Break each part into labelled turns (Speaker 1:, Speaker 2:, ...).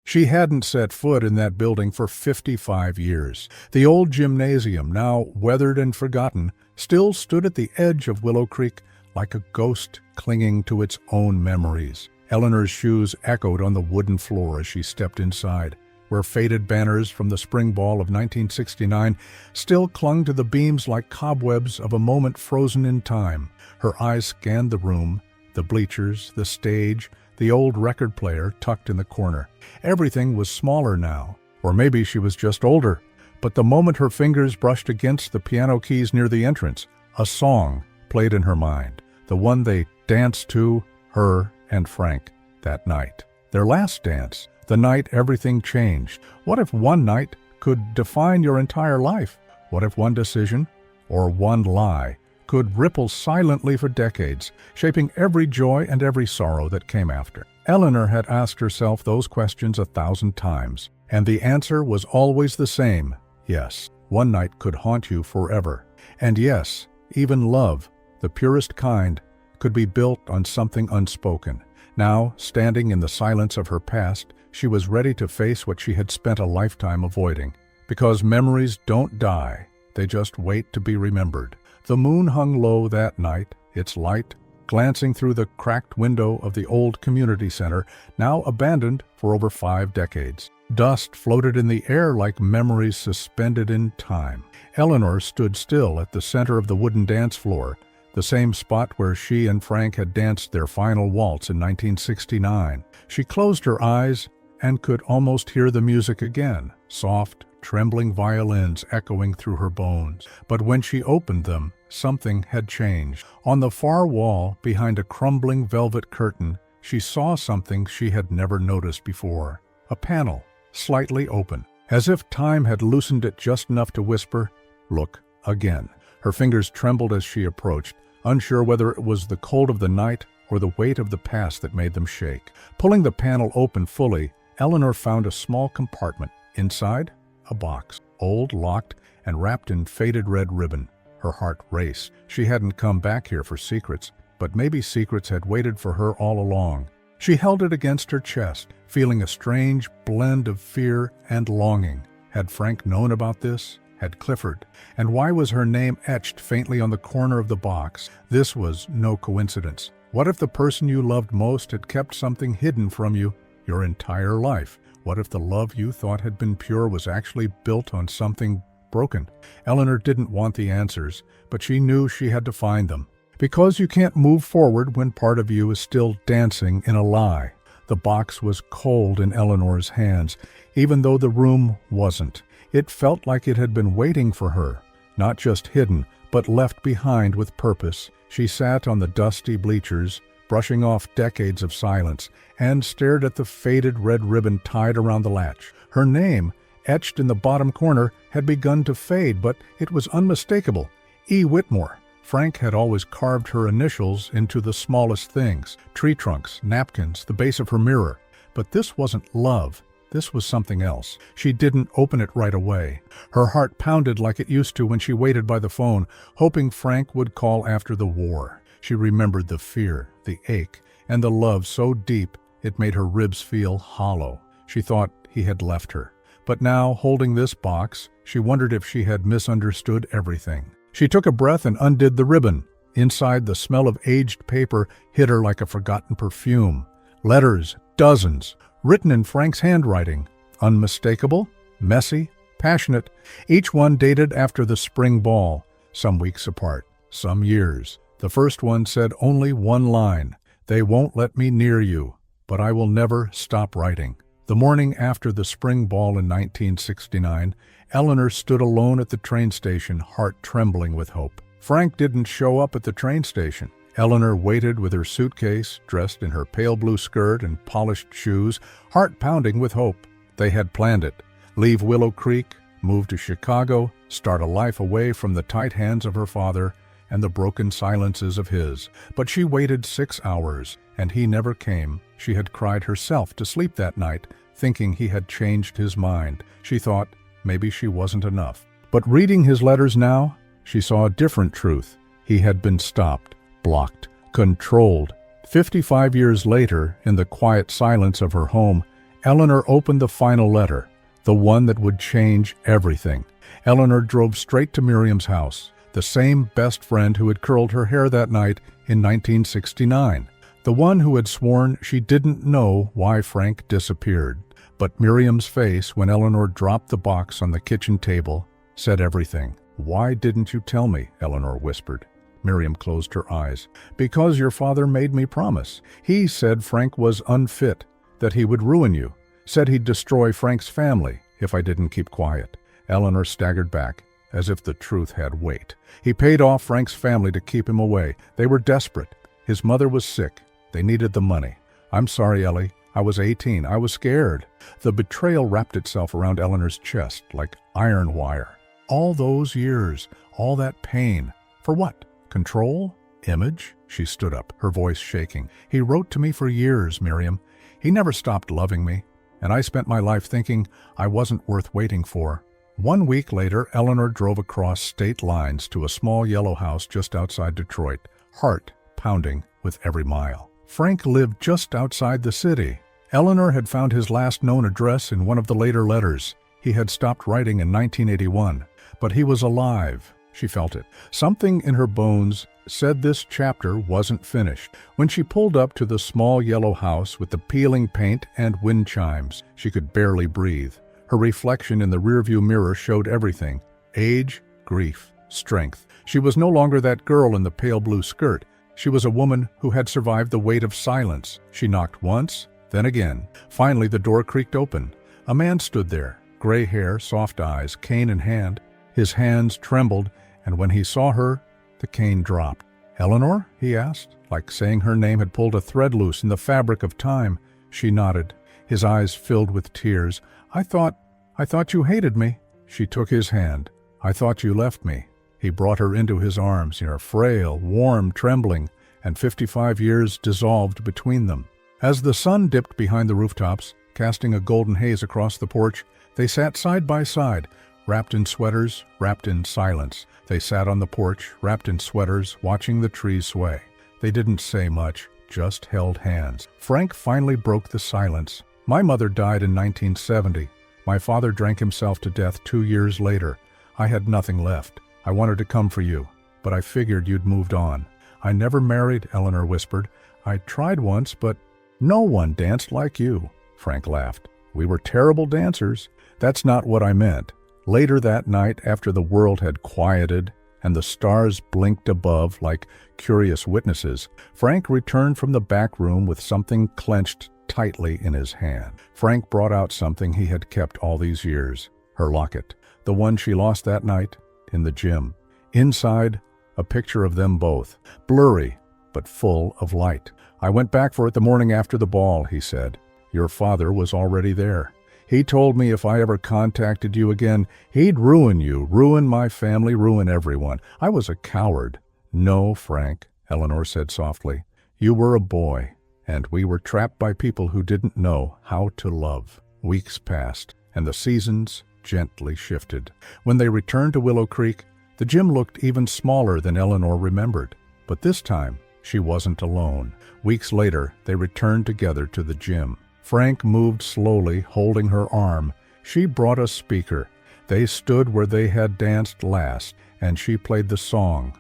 Speaker 1: She hadn't set foot in that building for 55 years. The old gymnasium, now weathered and forgotten, still stood at the edge of Willow Creek like a ghost clinging to its own memories. Eleanor's shoes echoed on the wooden floor as she stepped inside, where faded banners from the spring ball of 1969 still clung to the beams like cobwebs of a moment frozen in time. Her eyes scanned the room, the bleachers, the stage, the old record player tucked in the corner. Everything was smaller now, or maybe she was just older. But the moment her fingers brushed against the piano keys near the entrance, a song played in her mind, the one they danced to, her and Frank, that night. Their last dance, the night everything changed. What if one night could define your entire life? What if one decision, or one lie, could ripple silently for decades, shaping every joy and every sorrow that came after? Eleanor had asked herself those questions 1,000 times, and the answer was always the same. Yes, one night could haunt you forever. And yes, even love, the purest kind, could be built on something unspoken. Now, standing in the silence of her past, she was ready to face what she had spent a lifetime avoiding. Because memories don't die, they just wait to be remembered. The moon hung low that night, its light glancing through the cracked window of the old community center, now abandoned for over 5 decades. Dust floated in the air like memories suspended in time. Eleanor stood still at the center of the wooden dance floor, the same spot where she and Frank had danced their final waltz in 1969. She closed her eyes and could almost hear the music again, soft, trembling violins echoing through her bones. But when she opened them, something had changed. On the far wall, behind a crumbling velvet curtain, she saw something she had never noticed before. A panel, slightly open, as if time had loosened it just enough to whisper, "Look again." Her fingers trembled as she approached, unsure whether it was the cold of the night or the weight of the past that made them shake. Pulling the panel open fully, Eleanor found a small compartment. Inside, a box, old, locked, and wrapped in faded red ribbon. Her heart raced. She hadn't come back here for secrets, but maybe secrets had waited for her all along. She held it against her chest, feeling a strange blend of fear and longing. Had Frank known about this? Had Clifford? And why was her name etched faintly on the corner of the box? This was no coincidence. What if the person you loved most had kept something hidden from you your entire life? What if the love you thought had been pure was actually built on something broken? Eleanor didn't want the answers, but she knew she had to find them. Because you can't move forward when part of you is still dancing in a lie. The box was cold in Eleanor's hands, even though the room wasn't. It felt like it had been waiting for her, not just hidden, but left behind with purpose. She sat on the dusty bleachers, brushing off decades of silence, and stared at the faded red ribbon tied around the latch. Her name, etched in the bottom corner, had begun to fade, but it was unmistakable. E. Whitmore. Frank had always carved her initials into the smallest things, tree trunks, napkins, the base of her mirror. But this wasn't love. This was something else. She didn't open it right away. Her heart pounded like it used to when she waited by the phone, hoping Frank would call after the war. She remembered the fear, the ache, and the love so deep it made her ribs feel hollow. She thought he had left her. But now, holding this box, she wondered if she had misunderstood everything. She took a breath and undid the ribbon. Inside, the smell of aged paper hit her like a forgotten perfume. Letters, dozens, written in Frank's handwriting. Unmistakable, messy, passionate, each one dated after the spring ball, some weeks apart, some years. The first one said only one line: "They won't let me near you, but I will never stop writing." The morning after the spring ball in 1969, Eleanor stood alone at the train station, heart trembling with hope. Frank didn't show up at the train station. Eleanor waited with her suitcase, dressed in her pale blue skirt and polished shoes, heart pounding with hope. They had planned it. Leave Willow Creek, move to Chicago, start a life away from the tight hands of her father and the broken silences of his. But she waited 6 hours, and he never came. She had cried herself to sleep that night, thinking he had changed his mind. She thought maybe she wasn't enough. But reading his letters now, she saw a different truth. He had been stopped, blocked, controlled. 55 years later, in the quiet silence of her home, Eleanor opened the final letter, the one that would change everything. Eleanor drove straight to Miriam's house, the same best friend who had curled her hair that night in 1969, the one who had sworn she didn't know why Frank disappeared. But Miriam's face, when Eleanor dropped the box on the kitchen table, said everything. "Why didn't you tell me?" Eleanor whispered. Miriam closed her eyes. "Because your father made me promise. He said Frank was unfit, that he would ruin you, said he'd destroy Frank's family if I didn't keep quiet." Eleanor staggered back, as if the truth had weight. "He paid off Frank's family to keep him away. They were desperate. His mother was sick. They needed the money. I'm sorry, Ellie. I was 18. I was scared." The betrayal wrapped itself around Eleanor's chest like iron wire. All those years, all that pain. For what? Control? Image? She stood up, her voice shaking. "He wrote to me for years, Miriam. He never stopped loving me. And I spent my life thinking I wasn't worth waiting for." 1 week later, Eleanor drove across state lines to a small yellow house just outside Detroit, heart pounding with every mile. Frank lived just outside the city. Eleanor had found his last known address in one of the later letters. He had stopped writing in 1981, but he was alive. She felt it. Something in her bones said this chapter wasn't finished. When she pulled up to the small yellow house with the peeling paint and wind chimes, she could barely breathe. Her reflection in the rearview mirror showed everything: age, grief, strength. She was no longer that girl in the pale blue skirt. She was a woman who had survived the weight of silence. She knocked once, then again. Finally, the door creaked open. A man stood there, gray hair, soft eyes, cane in hand. His hands trembled, and when he saw her, the cane dropped. "Eleanor?" he asked, like saying her name had pulled a thread loose in the fabric of time. She nodded. His eyes filled with tears. I thought you hated me." She took his hand. "I thought you left me." He brought her into his arms, frail, warm, trembling, and 55 years dissolved between them. As the sun dipped behind the rooftops, casting a golden haze across the porch, they sat side by side, wrapped in sweaters, wrapped in silence. They sat on the porch, wrapped in sweaters, watching the trees sway. They didn't say much, just held hands. Frank finally broke the silence. "My mother died in 1970. My father drank himself to death 2 years later. I had nothing left. I wanted to come for you, but I figured you'd moved on." "I never married," Eleanor whispered. "I tried once, but no one danced like you." Frank laughed. "We were terrible dancers." "That's not what I meant." Later that night, after the world had quieted and the stars blinked above like curious witnesses, Frank returned from the back room with something clenched tightly in his hand. Frank brought out something he had kept all these years, her locket, the one she lost that night in the gym. Inside, a picture of them both, blurry but full of light. "I went back for it the morning after the ball," he said. "Your father was already there. He told me if I ever contacted you again, he'd ruin you, ruin my family, ruin everyone. I was a coward." "No, Frank," Eleanor said softly. "You were a boy, and we were trapped by people who didn't know how to love." Weeks passed, and the seasons gently shifted. When they returned to Willow Creek, the gym looked even smaller than Eleanor remembered. But this time, she wasn't alone. Weeks later, they returned together to the gym. Frank moved slowly, holding her arm. She brought a speaker. They stood where they had danced last, and she played the song.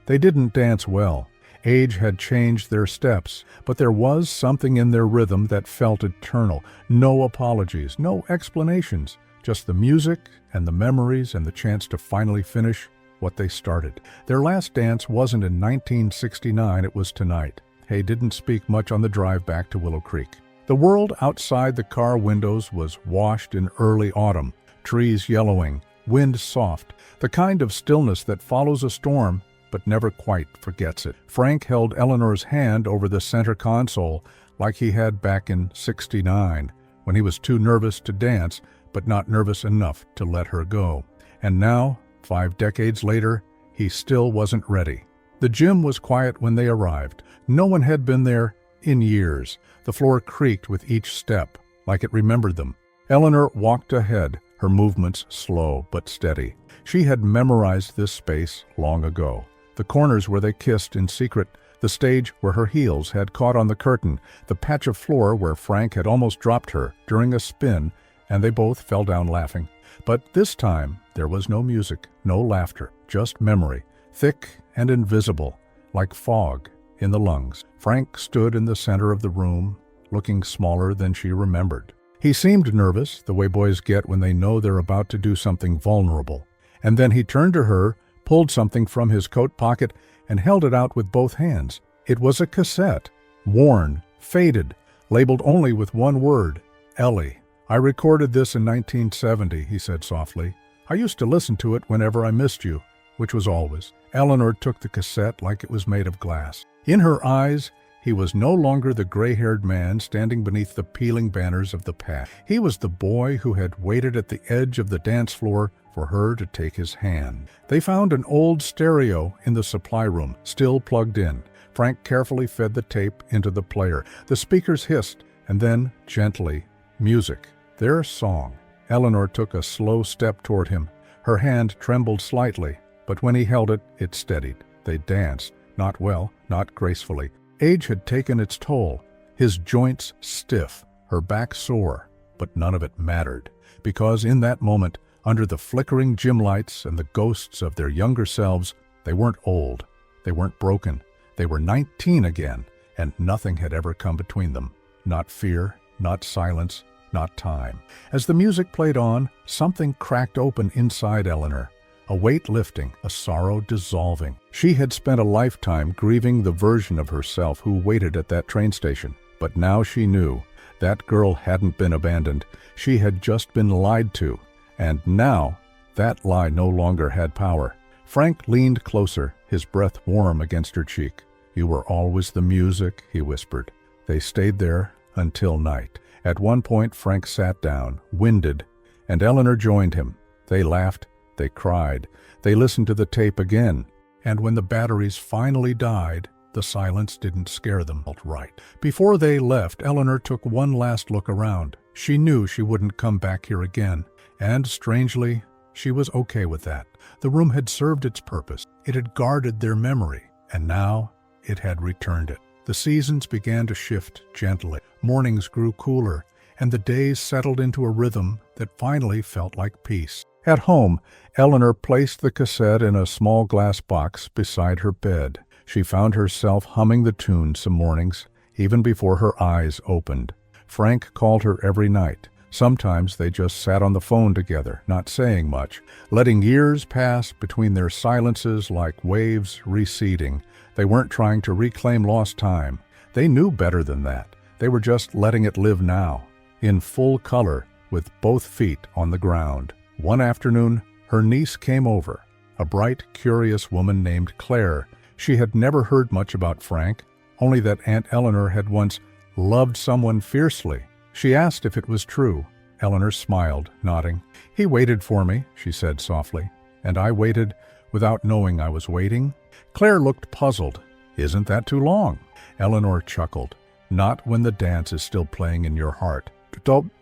Speaker 1: They didn't dance well. Age had changed their steps, but there was something in their rhythm that felt eternal. No apologies, no explanations, just the music and the memories and the chance to finally finish what they started. Their last dance wasn't in 1969, it was tonight. Hay didn't speak much on the drive back to Willow Creek. The world outside the car windows was washed in early autumn, trees yellowing, wind soft, the kind of stillness that follows a storm but never quite forgets it. Frank held Eleanor's hand over the center console like he had back in '69, when he was too nervous to dance but not nervous enough to let her go. And now, 5 decades later, he still wasn't ready. The gym was quiet when they arrived. No one had been there in years. The floor creaked with each step, like it remembered them. Eleanor walked ahead, her movements slow but steady. She had memorized this space long ago. The corners where they kissed in secret, the stage where her heels had caught on the curtain, the patch of floor where Frank had almost dropped her during a spin, and they both fell down laughing. But this time there was no music, no laughter, just memory, thick and invisible, like fog in the lungs. Frank stood in the center of the room, looking smaller than she remembered. He seemed nervous, the way boys get when they know they're about to do something vulnerable. And then he turned to her, pulled something from his coat pocket, and held it out with both hands. It was a cassette, worn, faded, labeled only with one word, Ellie. "I recorded this in 1970, he said softly. "I used to listen to it whenever I missed you," which was always. Eleanor took the cassette like it was made of glass. In her eyes, he was no longer the gray-haired man standing beneath the peeling banners of the past. He was the boy who had waited at the edge of the dance floor for her to take his hand. They found an old stereo in the supply room, still plugged in. Frank carefully fed the tape into the player. The speakers hissed, and then, gently, music. Their song. Eleanor took a slow step toward him. Her hand trembled slightly, but when he held it, it steadied. They danced, not well, not gracefully. Age had taken its toll. His joints stiff, her back sore, but none of it mattered, because in that moment, under the flickering gym lights and the ghosts of their younger selves, they weren't old, they weren't broken, they were 19 again, and nothing had ever come between them. Not fear, not silence, not time. As the music played on, something cracked open inside Eleanor. A weight lifting, a sorrow dissolving. She had spent a lifetime grieving the version of herself who waited at that train station. But now she knew that girl hadn't been abandoned. She had just been lied to. And now, that lie no longer had power. Frank leaned closer, his breath warm against her cheek. "You were always the music," he whispered. They stayed there until night. At one point, Frank sat down, winded, and Eleanor joined him. They laughed. They cried. They listened to the tape again. And when the batteries finally died, the silence didn't scare them outright. Before they left, Eleanor took one last look around. She knew she wouldn't come back here again. And strangely, she was okay with that. The room had served its purpose. It had guarded their memory. And now it had returned it. The seasons began to shift gently. Mornings grew cooler, and the days settled into a rhythm that finally felt like peace. At home, Eleanor placed the cassette in a small glass box beside her bed. She found herself humming the tune some mornings, even before her eyes opened. Frank called her every night. Sometimes they just sat on the phone together, not saying much, letting years pass between their silences like waves receding. They weren't trying to reclaim lost time. They knew better than that. They were just letting it live now, in full color, with both feet on the ground. One afternoon, her niece came over, a bright, curious woman named Claire. She had never heard much about Frank, only that Aunt Eleanor had once loved someone fiercely. She asked if it was true. Eleanor smiled, nodding. "He waited for me," she said softly, "and I waited without knowing I was waiting." Claire looked puzzled. "Isn't that too long?" Eleanor chuckled. "Not when the dance is still playing in your heart."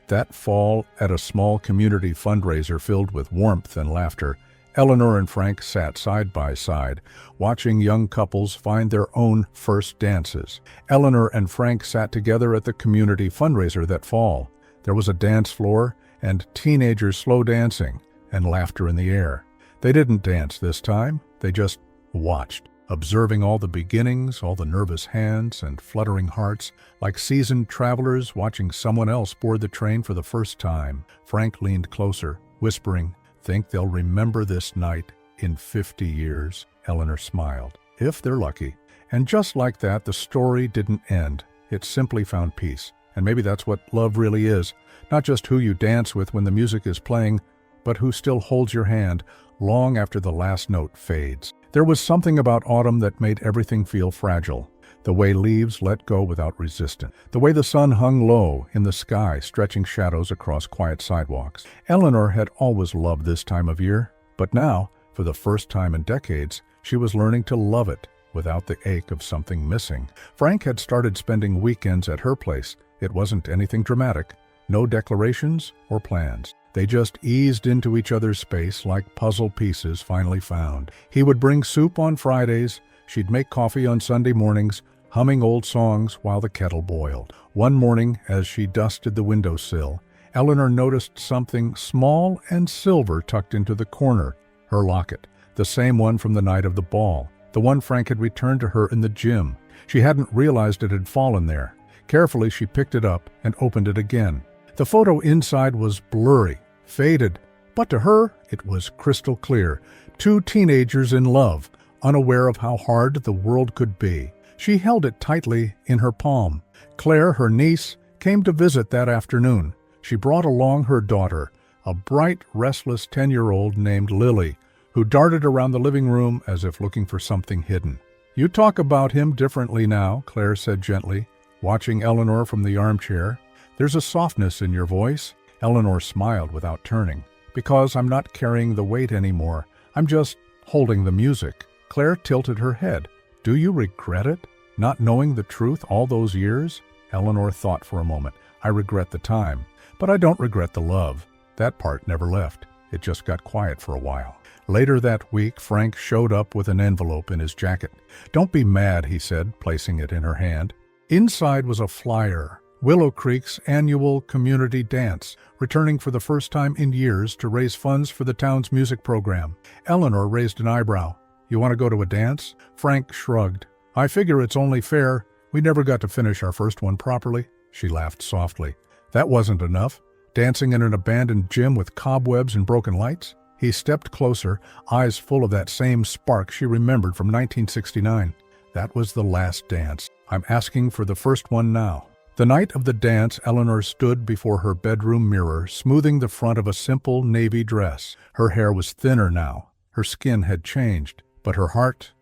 Speaker 1: That fall, at a small community fundraiser filled with warmth and laughter, Eleanor and Frank sat side by side, watching young couples find their own first dances. Eleanor and Frank sat together at the community fundraiser that fall. There was a dance floor and teenagers slow dancing and laughter in the air. They didn't dance this time. They just watched, observing all the beginnings, all the nervous hands and fluttering hearts, like seasoned travelers watching someone else board the train for the first time. Frank leaned closer, whispering, "Think they'll remember this night in 50 years?" Eleanor smiled. "If they're lucky." And just like that, the story didn't end. It simply found peace. And maybe that's what love really is. Not just who you dance with when the music is playing, but who still holds your hand long after the last note fades. There was something about autumn that made everything feel fragile. The way leaves let go without resistance. The way the sun hung low in the sky, stretching shadows across quiet sidewalks. Eleanor had always loved this time of year, but now, for the first time in decades, she was learning to love it without the ache of something missing. Frank had started spending weekends at her place. It wasn't anything dramatic. No declarations or plans. They just eased into each other's space like puzzle pieces finally found. He would bring soup on Fridays, She'd make coffee on Sunday mornings, humming old songs while the kettle boiled. One morning, as she dusted the windowsill, Eleanor noticed something small and silver tucked into the corner. Her locket, the same one from the night of the ball, the one Frank had returned to her in the gym. She hadn't realized it had fallen there. Carefully, she picked it up and opened it again. The photo inside was blurry, faded, but to her, it was crystal clear. Two teenagers in love, unaware of how hard the world could be. She held it tightly in her palm. Claire, her niece, came to visit that afternoon. She brought along her daughter, a bright, restless 10-year-old named Lily, who darted around the living room as if looking for something hidden. "You talk about him differently now," Claire said gently, watching Eleanor from the armchair. "There's a softness in your voice." Eleanor smiled without turning. "Because I'm not carrying the weight anymore. I'm just holding the music." Claire tilted her head. "Do you regret it? Not knowing the truth all those years?" Eleanor thought for a moment. "I regret the time, but I don't regret the love. That part never left. It just got quiet for a while." Later that week, Frank showed up with an envelope in his jacket. "Don't be mad," he said, placing it in her hand. Inside was a flyer. Willow Creek's annual community dance, returning for the first time in years to raise funds for the town's music program. Eleanor raised an eyebrow. "You want to go to a dance?" Frank shrugged. "I figure it's only fair. We never got to finish our first one properly." She laughed softly. "That wasn't enough? Dancing in an abandoned gym with cobwebs and broken lights?" He stepped closer, eyes full of that same spark she remembered from 1969. "That was the last dance. I'm asking for the first one now." The night of the dance, Eleanor stood before her bedroom mirror, smoothing the front of a simple navy dress. Her hair was thinner now. Her skin had changed, but her heart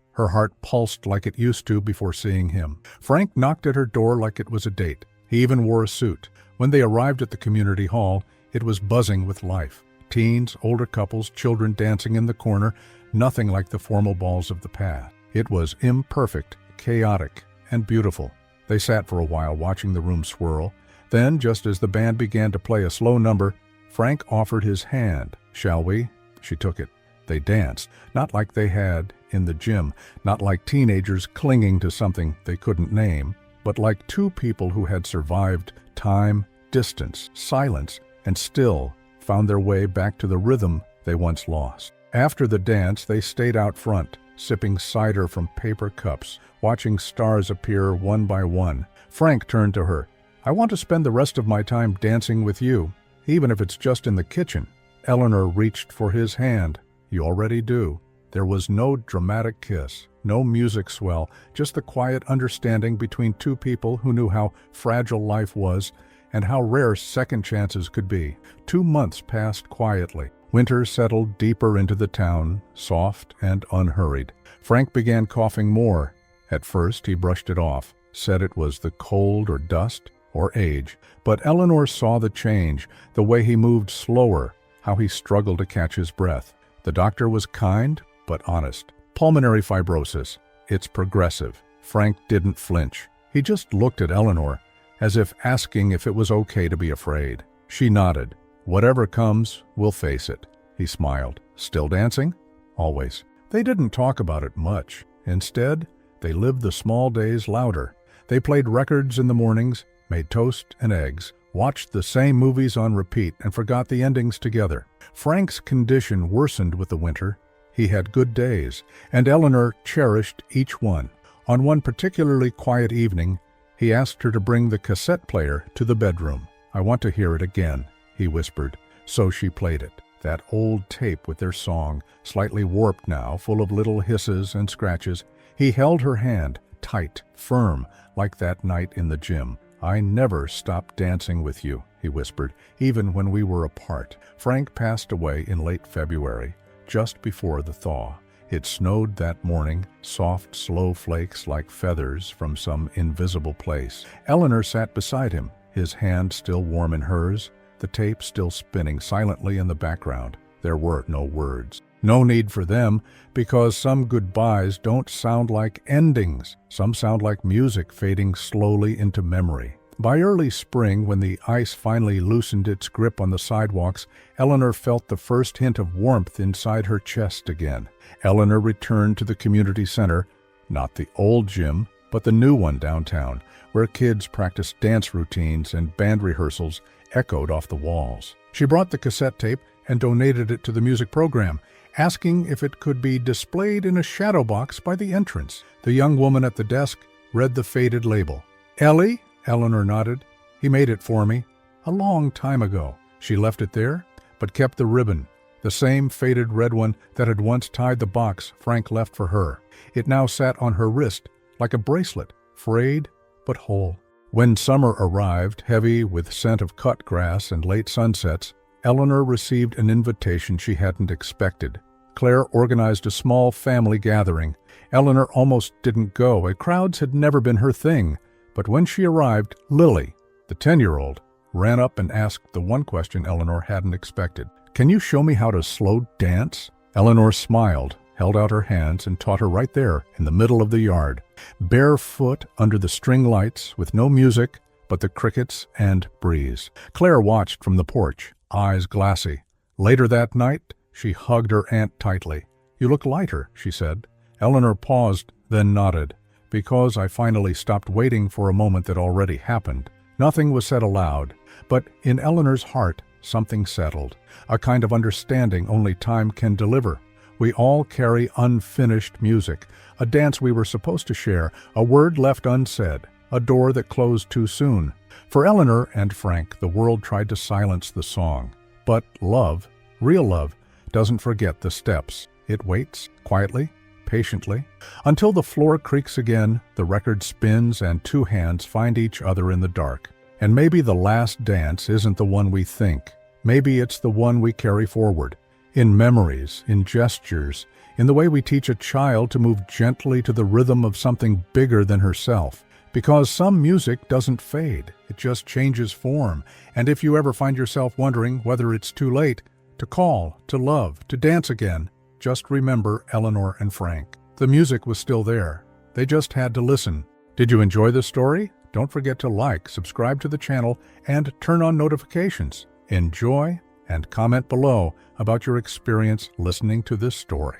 Speaker 1: pulsed like it used to before seeing him. Frank knocked at her door like it was a date. He even wore a suit. When they arrived at the community hall, it was buzzing with life. Teens, older couples, children dancing in the corner, nothing like the formal balls of the past. It was imperfect, chaotic, and beautiful. They sat for a while watching the room swirl. Then, just as the band began to play a slow number, Frank offered his hand. "Shall we?" She took it. They danced, not like they had in the gym, not like teenagers clinging to something they couldn't name, but like two people who had survived time, distance, silence, and still found their way back to the rhythm they once lost. After the dance, they stayed out front, sipping cider from paper cups, watching stars appear one by one. Frank turned to her. "I want to spend the rest of my time dancing with you, even if it's just in the kitchen." Eleanor reached for his hand. "You already do." There was no dramatic kiss, no music swell, just the quiet understanding between two people who knew how fragile life was and how rare second chances could be. 2 months passed quietly. Winter settled deeper into the town, soft and unhurried. Frank began coughing more. At first, he brushed it off, said it was the cold or dust or age. But Eleanor saw the change, the way he moved slower, how he struggled to catch his breath. The doctor was kind, but honest. "Pulmonary fibrosis. It's progressive." Frank didn't flinch. He just looked at Eleanor, as if asking if it was okay to be afraid. She nodded. "Whatever comes, we'll face it." He smiled. "Still dancing?" "Always." They didn't talk about it much. Instead, they lived the small days louder. They played records in the mornings, made toast and eggs, watched the same movies on repeat, and forgot the endings together. Frank's condition worsened with the winter. He had good days, and Eleanor cherished each one. On one particularly quiet evening, he asked her to bring the cassette player to the bedroom. "I want to hear it again," he whispered. So she played it. That old tape with their song, slightly warped now, full of little hisses and scratches. He held her hand, tight, firm, like that night in the gym. "I never stopped dancing with you," he whispered, "even when we were apart." Frank passed away in late February, just before the thaw. It snowed that morning, soft, slow flakes like feathers from some invisible place. Eleanor sat beside him, his hand still warm in hers, the tape still spinning silently in the background. There were no words. No need for them, because some goodbyes don't sound like endings. Some sound like music fading slowly into memory. By early spring, when the ice finally loosened its grip on the sidewalks, Eleanor felt the first hint of warmth inside her chest again. Eleanor returned to the community center, Not the old gym, but the new one downtown, where kids practiced dance routines and band rehearsals echoed off the walls. She brought the cassette tape and donated it to the music program, asking if it could be displayed in a shadow box by the entrance. The young woman at the desk read the faded label. "Ellie?" Eleanor nodded. "He made it for me. A long time ago." She left it there, but kept the ribbon, the same faded red one that had once tied the box Frank left for her. It now sat on her wrist like a bracelet, frayed but whole. When summer arrived, heavy with scent of cut grass and late sunsets, Eleanor received an invitation she hadn't expected. Claire organized a small family gathering. Eleanor almost didn't go. Crowds had never been her thing. But when she arrived, Lily, the 10-year-old, ran up and asked the one question Eleanor hadn't expected. "Can you show me how to slow dance?" Eleanor smiled, held out her hands, and taught her right there in the middle of the yard, barefoot under the string lights, with no music but the crickets and breeze. Claire watched from the porch, eyes glassy. Later that night, she hugged her aunt tightly. "You look lighter," she said. Eleanor paused, then nodded. "Because I finally stopped waiting for a moment that already happened." Nothing was said aloud, but in Eleanor's heart something settled, a kind of understanding only time can deliver. We all carry unfinished music, a dance we were supposed to share, a word left unsaid, a door that closed too soon. For Eleanor and Frank, the world tried to silence the song. But love, real love, doesn't forget the steps. It waits, quietly, patiently, until the floor creaks again, the record spins, and two hands find each other in the dark. And maybe the last dance isn't the one we think. Maybe it's the one we carry forward. In memories, in gestures, in the way we teach a child to move gently to the rhythm of something bigger than herself. Because some music doesn't fade, it just changes form. And if you ever find yourself wondering whether it's too late to call, to love, to dance again, just remember Eleanor and Frank. The music was still there. They just had to listen. Did you enjoy the story? Don't forget to like, subscribe to the channel, and turn on notifications. Enjoy and comment below about your experience listening to this story.